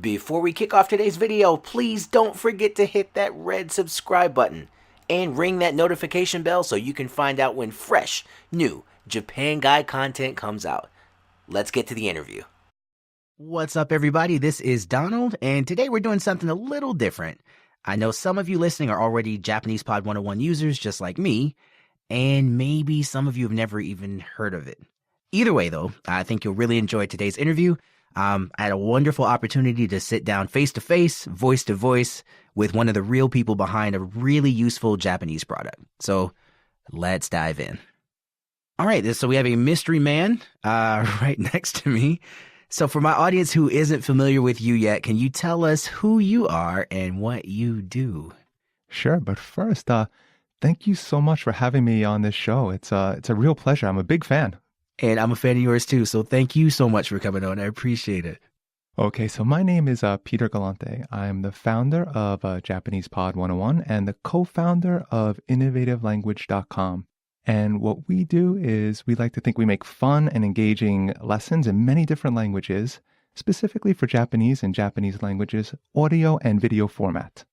Before we kick off today's video, please don't forget to hit that red subscribe button and ring that notification bell so you can find out when fresh, new Japan Guy content comes out. Let's get to the interview. What's up, everybody? This is Donald, and today we're doing something a little different. I know some of you listening are already JapanesePod101 users just like me, and maybe some of you have never even heard of it. Either way, though, I think you'll really enjoy today's interview. I had a wonderful opportunity to sit down face-to-face, voice-to-voice with one of the real people behind a really useful Japanese product. So let's dive in. All right, so we have a mystery man right next to me. So for my audience who isn't familiar with you yet, can you tell us who you are and what you do? Sure, but first, thank you so much for having me on this show. It's a real pleasure. I'm a big fan. And I'm a fan of yours too, so thank you so much for coming on. I appreciate it. Okay, so my name is Peter Galante. I'm the founder of JapanesePod101 and the co-founder of InnovativeLanguage.com. And what we do is we like to think we make fun and engaging lessons in many different languages, specifically for Japanese and Japanese languages, audio and video format.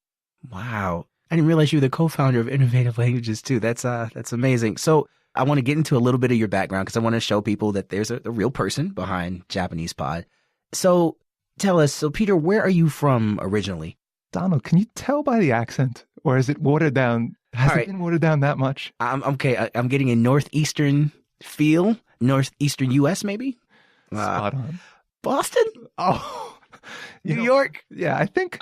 Wow. I didn't realize you were the co-founder of Innovative Languages too. That's amazing. So I want to get into a little bit of your background because I want to show people that there's a real person behind Japanese Pod. So tell us, so Peter, where are you from originally? Donald, can you tell by the accent? Or is it watered down? Has it been watered down that much? Okay. I'm getting a northeastern feel. Northeastern U.S. maybe? Spot on. Boston? Oh, New York? Yeah, I think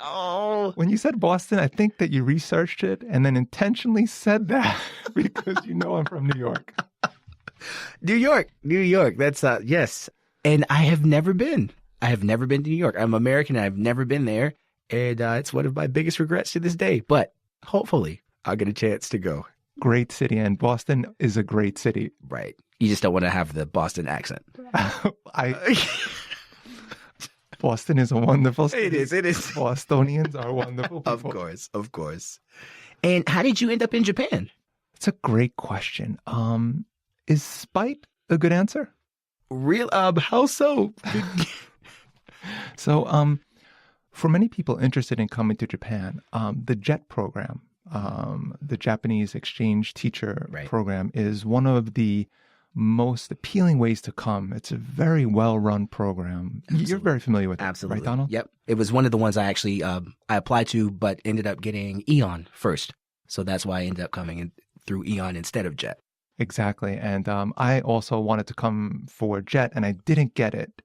when you said Boston, I think that you researched it and then intentionally said that because you know I'm from New York. New York. That's, yes. And I have never been. to New York. I'm American and I've never been there. And it's one of my biggest regrets to this day. But hopefully I'll get a chance to go. Great city. And Boston is a great city. Right. You just don't want to have the Boston accent. Boston is a wonderful city. It is. Bostonians are wonderful people. Of course. And how did you end up in Japan? It's a great question. Is spite a good answer? How so? So, for many people interested in coming to Japan, the JET program, the Japanese Exchange Teacher Program, is one of the most appealing ways to come. It's a very well-run program. Absolutely. You're very familiar with it, absolutely. Right, Donald? Yep. It was one of the ones I actually I applied to, but ended up getting Eon first. So that's why I ended up coming in through Eon instead of JET. Exactly. And I also wanted to come for JET, and I didn't get it.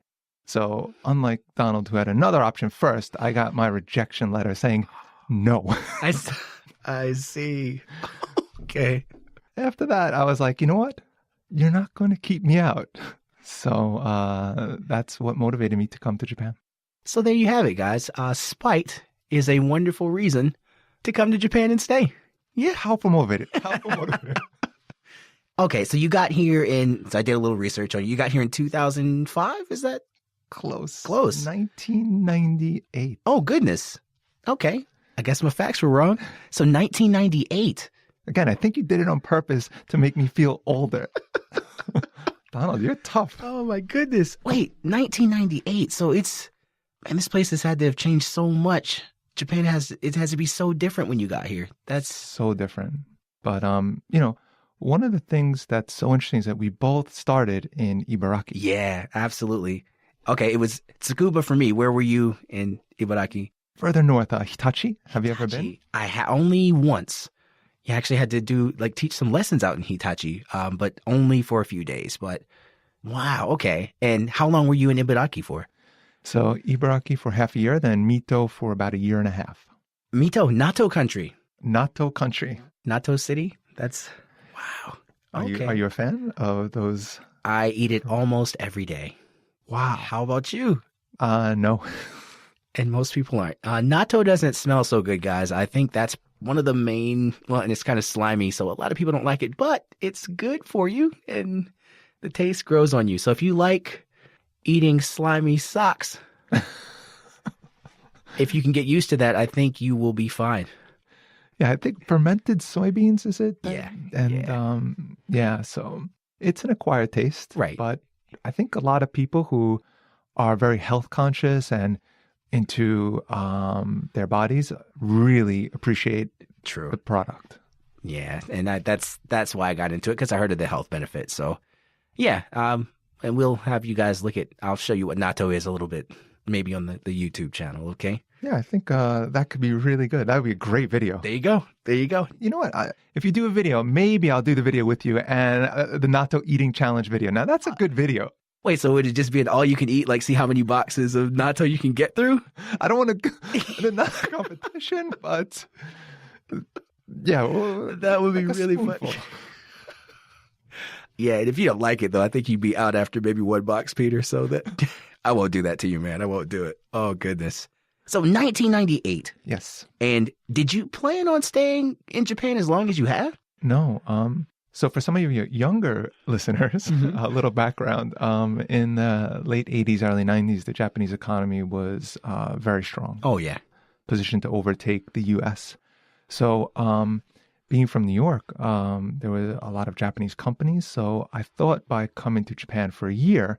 So unlike Donald, who had another option first, I got my rejection letter saying no. I see. Okay. After that, I was like, you know what? You're not going to keep me out. So that's what motivated me to come to Japan. So there you have it, guys. Spite is a wonderful reason to come to Japan and stay. Yeah. How promoted? Okay, so you got here so I did a little research on you. You got here in 2005? Is that? Close. 1998. Oh, goodness. Okay. I guess my facts were wrong. So 1998. Again, I think you did it on purpose to make me feel older. Donald, you're tough. Oh, my goodness. Wait, 1998. So this place has had to have changed so much. Japan has to be so different when you got here. That's so different. But, one of the things that's so interesting is that we both started in Ibaraki. Yeah, absolutely. Okay, it was Tsukuba for me. Where were you in Ibaraki? Further north, Hitachi. Have you ever been? Only once. You actually had to teach some lessons out in Hitachi, but only for a few days. But wow, okay. And how long were you in Ibaraki for? So Ibaraki for half a year, then Mito for about a year and a half. Mito, Nato country. Nato country. Nato city? That's, wow. Are you a fan of those? I eat it almost every day. Wow. How about you? No. And most people aren't. Natto doesn't smell so good, guys. I think that's one of the main, and it's kind of slimy, so a lot of people don't like it, but it's good for you, and the taste grows on you. So if you like eating slimy socks, if you can get used to that, I think you will be fine. Yeah, I think fermented soybeans, is it? Yeah. And so it's an acquired taste. Right. But I think a lot of people who are very health conscious and into their bodies really appreciate True. the product. Yeah, and that's why I got into it, because I heard of the health benefits. So, yeah, and we'll have you guys look at. I'll show you what natto is a little bit, maybe on the YouTube channel. Okay. Yeah, I think that could be really good. That would be a great video. There you go. There you go. You know what? If you do a video, maybe I'll do the video with you and the natto eating challenge video. Now, that's a good video. Wait, so would it just be an all you can eat? Like, see how many boxes of natto you can get through? I don't want to, not a competition, but yeah. Well, that would be like really funny. Yeah, and if you don't like it, though, I think you'd be out after maybe one box, Peter. So that I won't do that to you, man. I won't do it. Oh, goodness. So 1998. Yes. And did you plan on staying in Japan as long as you have? No. So for some of your younger listeners, a little background. In the late 80s, early 90s, the Japanese economy was very strong. Oh, yeah. Positioned to overtake the U.S. So being from New York, there were a lot of Japanese companies. So I thought by coming to Japan for a year,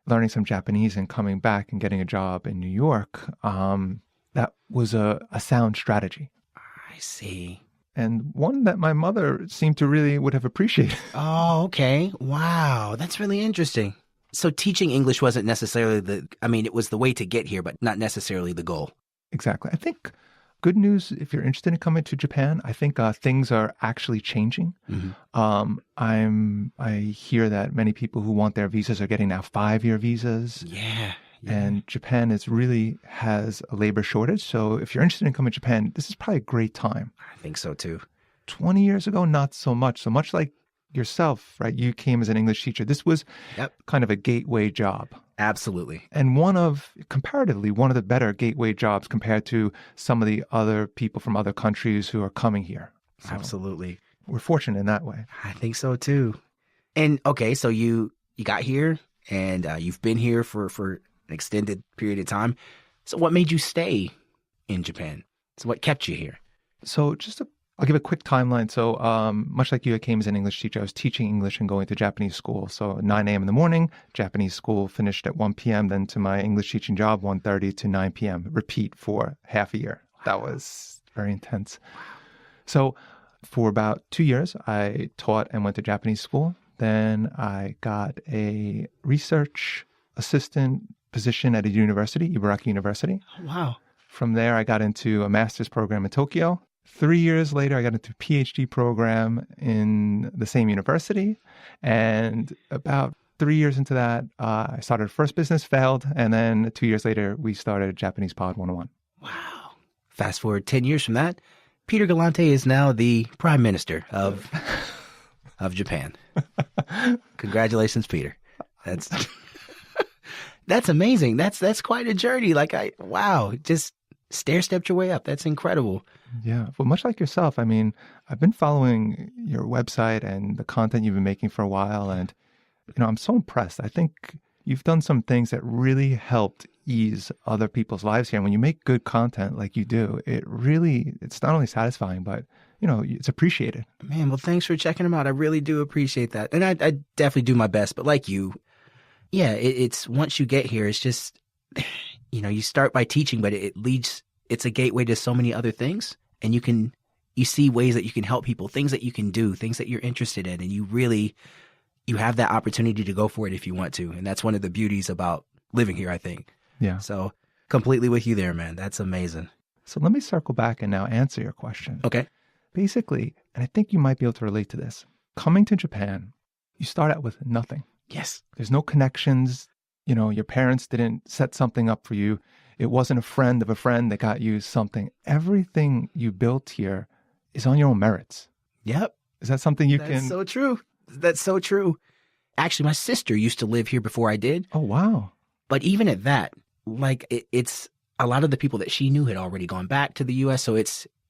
learning some Japanese and coming back and getting a job in New York, that was a sound strategy. I see. And one that my mother seemed to really would have appreciated. Oh, okay. Wow. That's really interesting. So teaching English wasn't necessarily it was the way to get here, but not necessarily the goal. Exactly. I think good news, if you're interested in coming to Japan, I think things are actually changing. I hear that many people who want their visas are getting now 5-year visas. Yeah. And Japan really has a labor shortage. So if you're interested in coming to Japan, this is probably a great time. I think so too. 20 years ago, not so much. So much like yourself, right? You came as an English teacher. This was kind of a gateway job. Absolutely. And comparatively, one of the better gateway jobs compared to some of the other people from other countries who are coming here. So absolutely. We're fortunate in that way. I think so too. And okay, so you got here and you've been here for an extended period of time. So what made you stay in Japan? So what kept you here? So I'll give a quick timeline. So much like you, I came as an English teacher. I was teaching English and going to Japanese school. So 9 a.m. in the morning, Japanese school, finished at 1 p.m., then to my English teaching job, 1:30 to 9 p.m., repeat for half a year. Wow. That was very intense. So for about 2 years, I taught and went to Japanese school. Then I got a research assistant position at a university, Ibaraki University. Wow. From there, I got into a master's program in Tokyo. 3 years later, I got into a PhD program in the same university. And about 3 years into that, I started a first business, failed. And then 2 years later, we started JapanesePod101. Wow. Fast forward 10 years from that, Peter Galante is now the Prime Minister of Japan. Congratulations, Peter. That's amazing. That's quite a journey. Just stair-stepped your way up. That's incredible. Yeah. Well, much like yourself, I've been following your website and the content you've been making for a while. And, I'm so impressed. I think you've done some things that really helped ease other people's lives here. And when you make good content like you do, it's not only satisfying, but, it's appreciated. Man, well, thanks for checking them out. I really do appreciate that. And I definitely do my best. But like you, yeah, it's once you get here, it's just, you start by teaching, but it's a gateway to so many other things. And you see ways that you can help people, things that you can do, things that you're interested in. And you have that opportunity to go for it if you want to. And that's one of the beauties about living here, I think. Yeah. So completely with you there, man. That's amazing. So let me circle back and now answer your question. Okay. Basically, and I think you might be able to relate to this, coming to Japan, you start out with nothing. Yes. There's no connections. Your parents didn't set something up for you. It wasn't a friend of a friend that got you something. Everything you built here is on your own merits. Yep. Is that something you can? That's so true. That's so true. Actually, my sister used to live here before I did. Oh, wow. But even at that, it's a lot of the people that she knew had already gone back to the U.S. So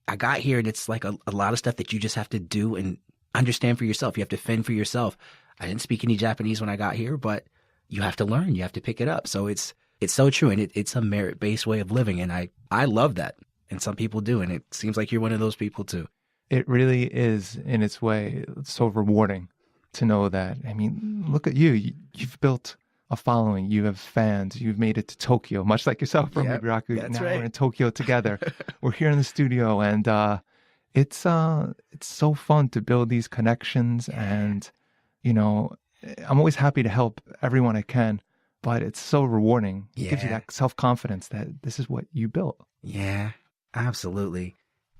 I got here and it's like a lot of stuff that you just have to do and understand for yourself. You have to fend for yourself. I didn't speak any Japanese when I got here, but you have to learn. You have to pick it up. So it's so true. And it's a merit-based way of living. And I love that. And some people do. And it seems like you're one of those people too. It really is in its way so rewarding to know that. Look at you. You've built a following. You have fans. You've made it to Tokyo, much like yourself from Yep, Miguraku. that's Now right. we're in Tokyo together. We're here in the studio, and it's so fun to build these connections. And you know, I'm always happy to help everyone I can, but it's so rewarding. It gives you Yeah. that self-confidence that this is what you built. Yeah, absolutely.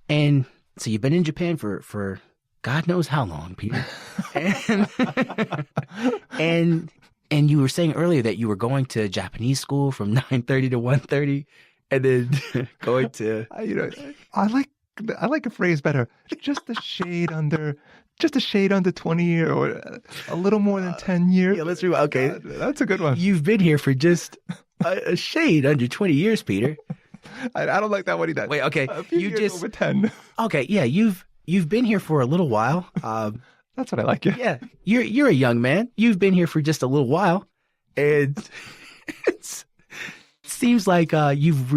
And so you've been in Japan for God knows how long, Peter. And, and and you were saying earlier that you were going to Japanese school from 9:30 to 1:30 and then going to I like a phrase better. Just a shade under 20 years or a little more than 10 years. yeah, let's rewind. Okay. That's a good one. You've been here for just a shade under 20 years, Peter. I don't like that one either. Wait, okay. A few You years just over 10. Okay, yeah, you've been here for a little while. That's what I like. Yeah, you're a young man. You've been here for just a little while, and it seems like you've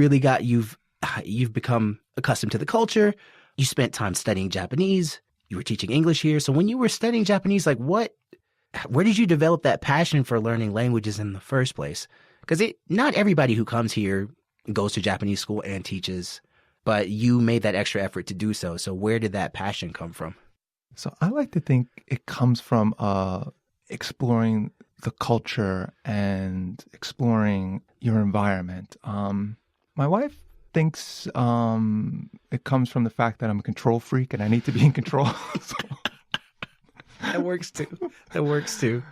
become accustomed to the culture. You spent time studying Japanese. You were teaching English here. So when you were studying Japanese, like where did you develop that passion for learning languages in the first place? Because not everybody who comes here goes to Japanese school and teaches, but you made that extra effort to do so. So where did that passion come from? So I like to think it comes from exploring the culture and exploring your environment. My wife thinks it comes from the fact that I'm a control freak and I need to be in control. That works too. That works too.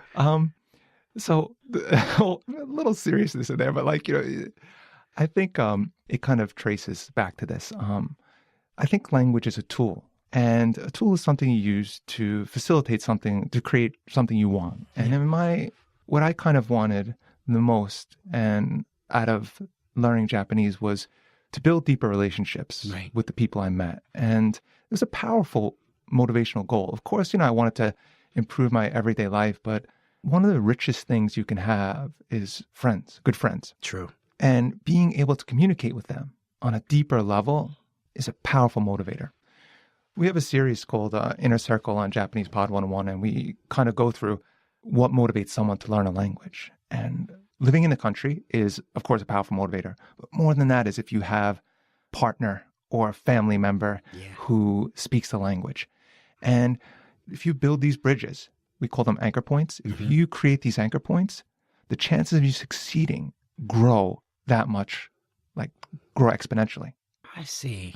So a little seriousness in there, but I think it kind of traces back to this. I think language is a tool. And a tool is something you use to facilitate something, to create something you want. And what I kind of wanted the most and out of learning Japanese was to build deeper relationships with the people I met. And it was a powerful motivational goal. Of course, I wanted to improve my everyday life, but one of the richest things you can have is friends, good friends. True. And being able to communicate with them on a deeper level is a powerful motivator. We have a series called Inner Circle on JapanesePod101, and we kind of go through what motivates someone to learn a language. And living in the country is, of course, a powerful motivator. But more than that is if you have a partner or a family member who speaks the language. And if you build these bridges, we call them anchor points. If you create these anchor points, the chances of you succeeding grow that much, grow exponentially. I see.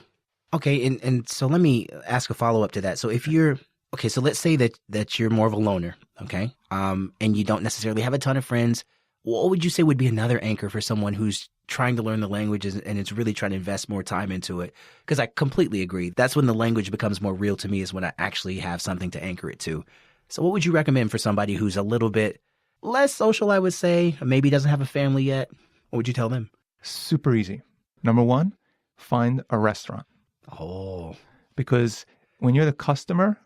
Okay, and so let me ask a follow-up to that. So so let's say that you're more of a loner, okay? And you don't necessarily have a ton of friends. What would you say would be another anchor for someone who's trying to learn the languages and is really trying to invest more time into it? Because I completely agree. That's when the language becomes more real to me, is when I actually have something to anchor it to. So what would you recommend for somebody who's a little bit less social, I would say, or maybe doesn't have a family yet? What would you tell them? Super easy. Number one, find a restaurant. Oh. Because when you're the customer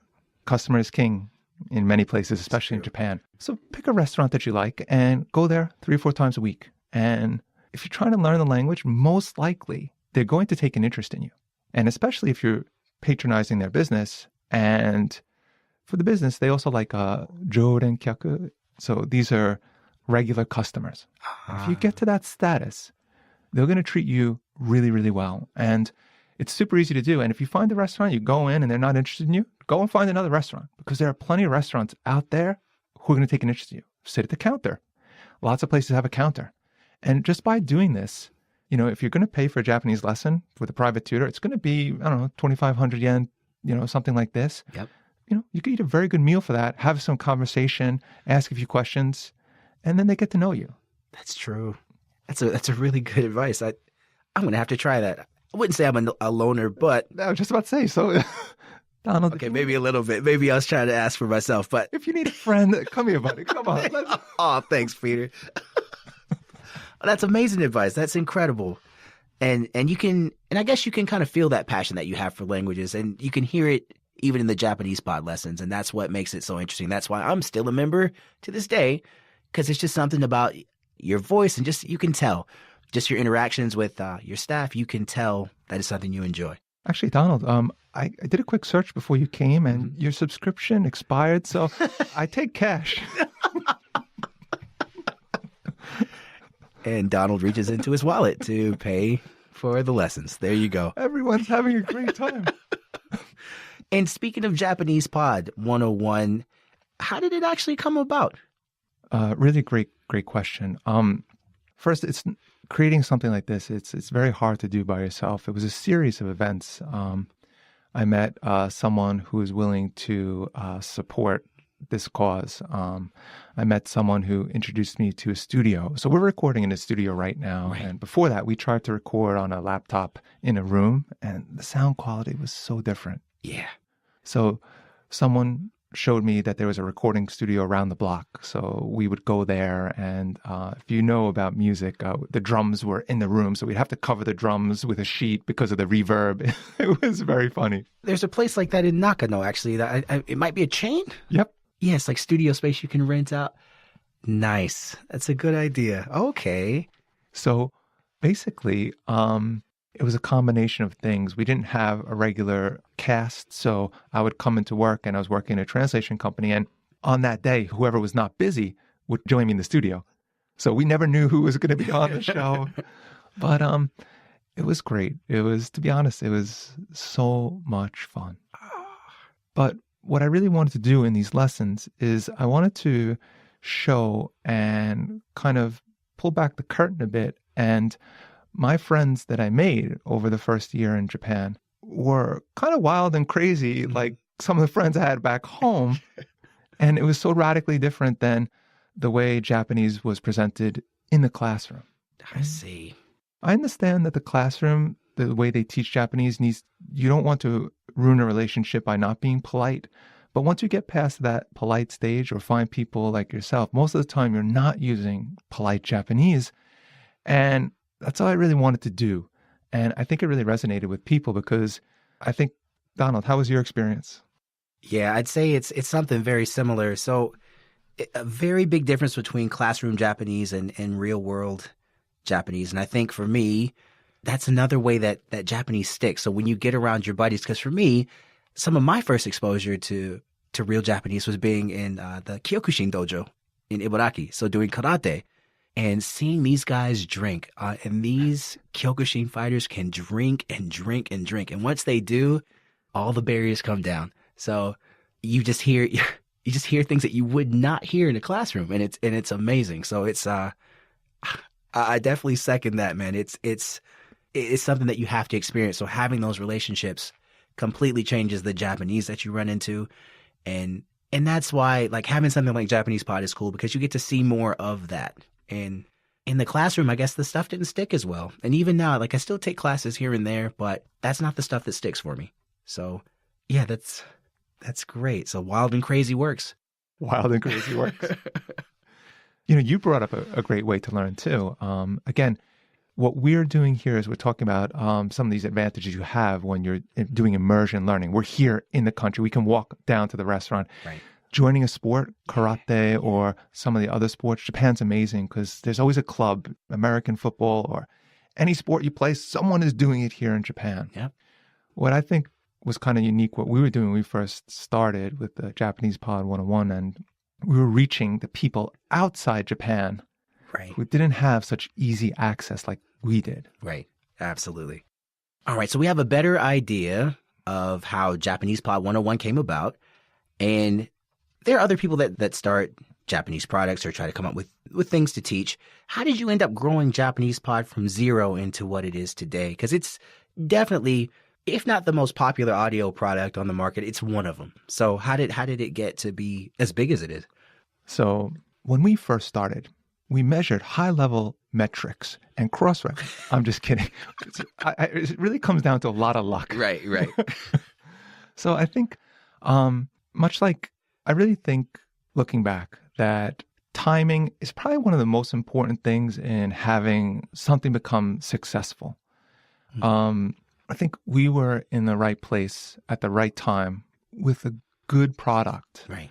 is king in many places, especially in Japan. So pick a restaurant that you like and go there 3 or 4 times a week. And if you're trying to learn the language, most likely they're going to take an interest in you. And especially if you're patronizing their business. And for the business, they also like joren kyaku. So these are regular customers. If you get to that status, they're going to treat you really, really well. And it's super easy to do. And if you find a restaurant, you go in and they're not interested in you, go and find another restaurant, because there are plenty of restaurants out there who are going to take an interest in you. Sit at the counter. Lots of places have a counter. And just by doing this, if you're going to pay for a Japanese lesson with a private tutor, it's going to be, 2,500 yen, something like this. Yep. You could eat a very good meal for that, have some conversation, ask a few questions, and then they get to know you. That's true. That's a really good advice. I'm going to have to try that. I wouldn't say I'm a loner, but... I was just about to say, so... Donald, okay, maybe a little bit. Maybe I was trying to ask for myself, but... If you need a friend, come here, buddy. Come on. Oh, thanks, Peter. That's amazing advice. That's incredible. And you can... And I guess you can kind of feel that passion that you have for languages, and you can hear it even in the Japanese pod lessons, and that's what makes it so interesting. That's why I'm still a member to this day, because it's just something about your voice, and just you can tell. Just your interactions with your staff, you can tell that is something you enjoy. Actually, Donald, I did a quick search before you came, and your subscription expired, so I take cash. And Donald reaches into his wallet to pay for the lessons. There you go. Everyone's having a great time. And speaking of Japanese Pod 101, how did it actually come about? Really great question. First, it's creating something like this. It's very hard to do by yourself. It was a series of events. I met someone who was willing to support this cause. I met someone who introduced me to a studio. So we're recording in a studio right now. Right. And before that, we tried to record on a laptop in a room, and the sound quality was so different. Yeah. So someone showed me that there was a recording studio around the block. So we would go there. And if you know about music, the drums were in the room. So we'd have to cover the drums with a sheet because of the reverb. It was very funny. There's a place like that in Nakano, actually. It might be a chain? Yep. Yeah, it's like studio space you can rent out. Nice. That's a good idea. Okay. So basically, it was a combination of things. We didn't have a regular cast, so I would come into work, and I was working in a translation company, and on that day, whoever was not busy would join me in the studio. So we never knew who was going to be on the show. But it was great. To be honest, it was so much fun. But what I really wanted to do in these lessons is I wanted to show and kind of pull back the curtain a bit. And my friends that I made over the first year in Japan were kind of wild and crazy, like some of the friends I had back home. And it was so radically different than the way Japanese was presented in the classroom. I see. I understand that the classroom, the way they teach Japanese, you don't want to ruin a relationship by not being polite. But once you get past that polite stage or find people like yourself, most of the time you're not using polite Japanese. And that's all I really wanted to do. And I think it really resonated with people because I think, Donald, how was your experience? Yeah, I'd say it's something very similar. So a very big difference between classroom Japanese and real world Japanese. And I think for me, that's another way that Japanese sticks. So when you get around your buddies, because for me, some of my first exposure to real Japanese was being in the Kyokushin dojo in Ibaraki. So doing karate and seeing these guys drink. And these Kyokushin fighters can drink and drink and drink. And once they do, all the barriers come down. So you just hear things that you would not hear in a classroom, and it's amazing. So it's I definitely second that, man. It's something that you have to experience. So having those relationships completely changes the Japanese that you run into. And that's why like having something like Japanese Pod is cool, because you get to see more of that. And in the classroom, I guess the stuff didn't stick as well. And even now, like I still take classes here and there, but that's not the stuff that sticks for me. So yeah, that's great. So wild and crazy works. Wild and crazy works. You brought up a great way to learn too. Again, what we're doing here is we're talking about some of these advantages you have when you're doing immersion learning. We're here in the country. We can walk down to the restaurant. Right. Joining a sport, karate or some of the other sports, Japan's amazing because there's always a club, American football or any sport you play, someone is doing it here in Japan. Yep. What I think was kind of unique, what we were doing when we first started with the Japanese Pod 101, and we were reaching the people outside Japan who didn't have such easy access like we did. Right. Absolutely. All right. So we have a better idea of how Japanese Pod 101 came about. And there are other people that start Japanese products or try to come up with things to teach. How did you end up growing Japanese Pod from zero into what it is today? Because it's definitely, if not the most popular audio product on the market, it's one of them. So how did it get to be as big as it is? So when we first started, we measured high-level metrics and cross-reference. I'm just kidding. It really comes down to a lot of luck. Right. So I think, much like, I really think, looking back, that timing is probably one of the most important things in having something become successful. I think we were in the right place at the right time with a good product. Right.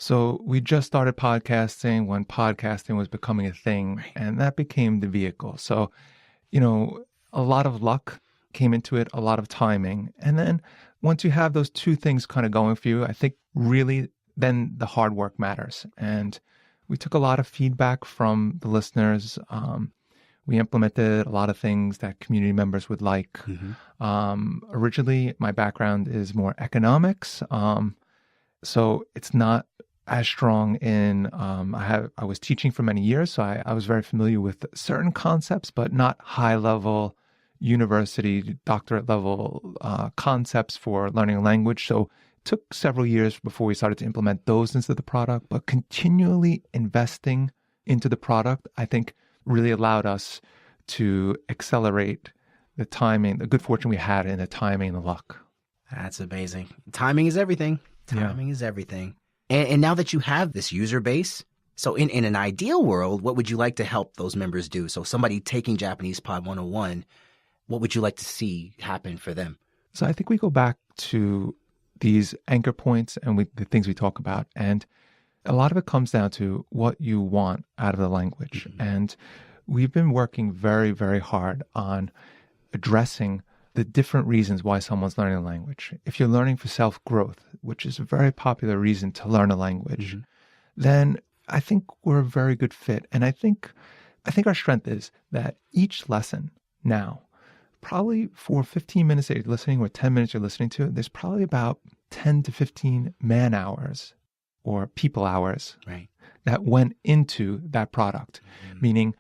So we just started podcasting when podcasting was becoming a thing, and that became the vehicle. So, a lot of luck came into it, a lot of timing. And then once you have those two things kind of going for you, I think really then the hard work matters. And we took a lot of feedback from the listeners. We implemented a lot of things that community members would like. Originally, my background is more economics. So it's not as strong in, I was teaching for many years, so I was very familiar with certain concepts, but not high level university, doctorate level concepts for learning a language. So it took several years before we started to implement those into the product, but continually investing into the product, I think really allowed us to accelerate the timing, the good fortune we had in the timing and the luck. That's amazing. Timing is everything. Timing is everything. And now that you have this user base, so in an ideal world, what would you like to help those members do? So somebody taking Japanese Pod 101, what would you like to see happen for them? So I think we go back to these anchor points and the things we talk about. And a lot of it comes down to what you want out of the language. And we've been working very, very hard on addressing the different reasons why someone's learning a language. If you're learning for self-growth, which is a very popular reason to learn a language, then I think we're a very good fit. And I think our strength is that each lesson now, probably for 15 minutes that you're listening or 10 minutes you're listening to, there's probably about 10 to 15 man hours or people hours that went into that product, meaning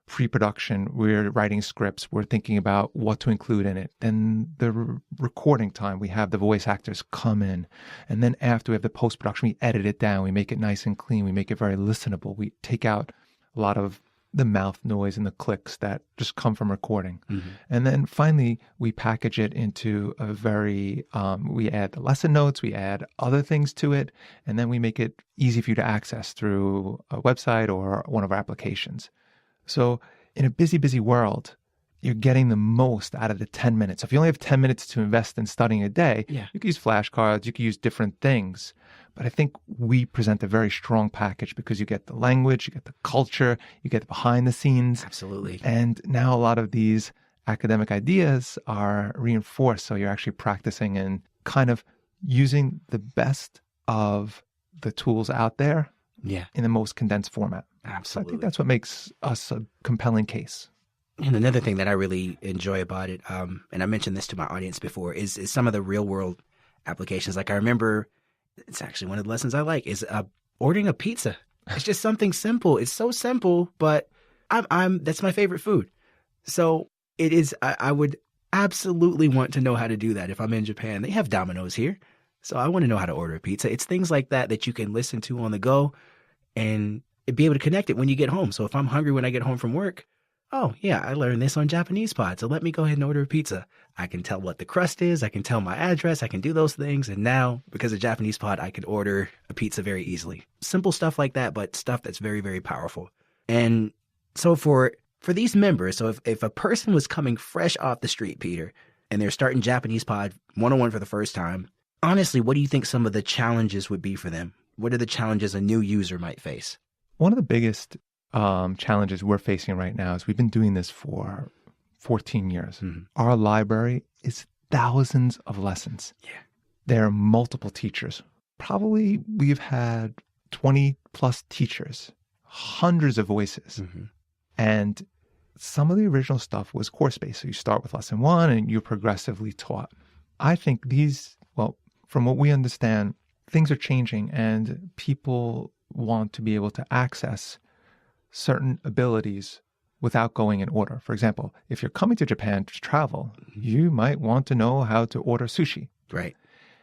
pre-production, we're writing scripts, we're thinking about what to include in it. Then the recording time, we have the voice actors come in. And then after we have the post-production, we edit it down, we make it nice and clean, we make it very listenable. We take out a lot of the mouth noise and the clicks that just come from recording. And then finally, we package it into a very, we add the lesson notes, we add other things to it, and then we make it easy for you to access through a website or one of our applications. So in a busy, busy world, you're getting the most out of the 10 minutes. If you only have 10 minutes to invest in studying a day, you can use flashcards, you can use different things. But I think we present a very strong package because you get the language, you get the culture, you get the behind the scenes. Absolutely. And now a lot of these academic ideas are reinforced. So you're actually practicing and kind of using the best of the tools out there in the most condensed format. Absolutely. So I think that's what makes us a compelling case. And another thing that I really enjoy about it, and I mentioned this to my audience before, is some of the real world applications. Like I remember, it's actually one of the lessons I like, is ordering a pizza. It's just something simple. It's so simple, but that's my favorite food. So it is, I would absolutely want to know how to do that if I'm in Japan. They have Domino's here. So I want to know how to order a pizza. It's things like that that you can listen to on the go and be able to connect it when you get home. So if I'm hungry when I get home from work, oh yeah, I learned this on Japanese Pod, so let me go ahead and order a pizza. I can tell what the crust is, I can tell my address, I can do those things, and now, because of Japanese Pod, I can order a pizza very easily. Simple stuff like that, but stuff that's very, very powerful. And so for these members, so if a person was coming fresh off the street, Peter, and they're starting Japanese Pod 101 for the first time, honestly, what do you think some of the challenges would be for them? What are the challenges a new user might face? One of the biggest challenges we're facing right now is we've been doing this for 14 years. Our library is thousands of lessons. There are multiple teachers. Probably we've had 20 plus teachers, hundreds of voices. And some of the original stuff was course-based. So you start with lesson 1 and you're progressively taught. I think from what we understand, things are changing and people want to be able to access certain abilities without going in order. For example, if you're coming to Japan to travel, you might want to know how to order sushi. Right.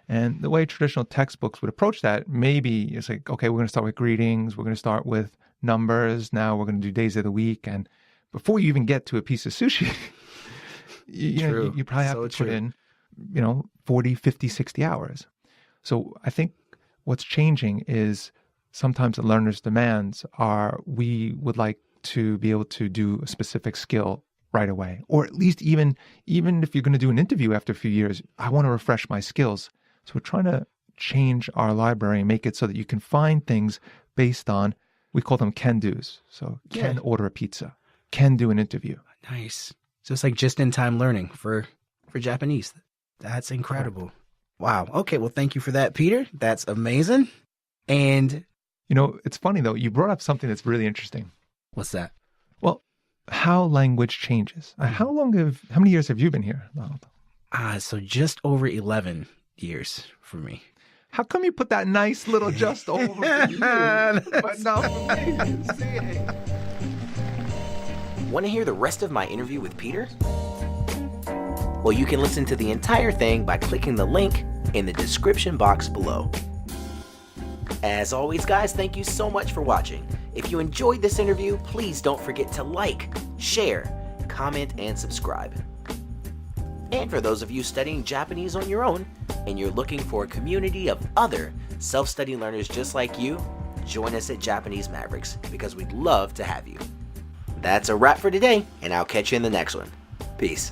And the way traditional textbooks would approach that, maybe it's like, okay, we're going to start with greetings, we're going to start with numbers, now we're going to do days of the week. And before you even get to a piece of sushi, you probably have to put in, 40, 50, 60 hours. So I think what's changing is sometimes the learner's demands are, we would like to be able to do a specific skill right away. Or at least even if you're going to do an interview after a few years, I want to refresh my skills. So we're trying to change our library and make it so that you can find things based on, we call them can-dos. So can order a pizza, can do an interview. Nice. So it's like just-in-time learning for Japanese. That's incredible. Wow. Okay, well, thank you for that, Peter. That's amazing. And It's funny though. You brought up something that's really interesting. What's that? Well, how language changes. How many years have you been here, Donald? So just over 11 years for me. How come you put that nice little just over for you, but not for me? See? Want to hear the rest of my interview with Peter? Well, you can listen to the entire thing by clicking the link in the description box below. As always, guys, thank you so much for watching. If you enjoyed this interview, please don't forget to like, share, comment, and subscribe. And for those of you studying Japanese on your own, and you're looking for a community of other self-study learners just like you, join us at Japanese Mavericks, because we'd love to have you. That's a wrap for today, and I'll catch you in the next one. Peace.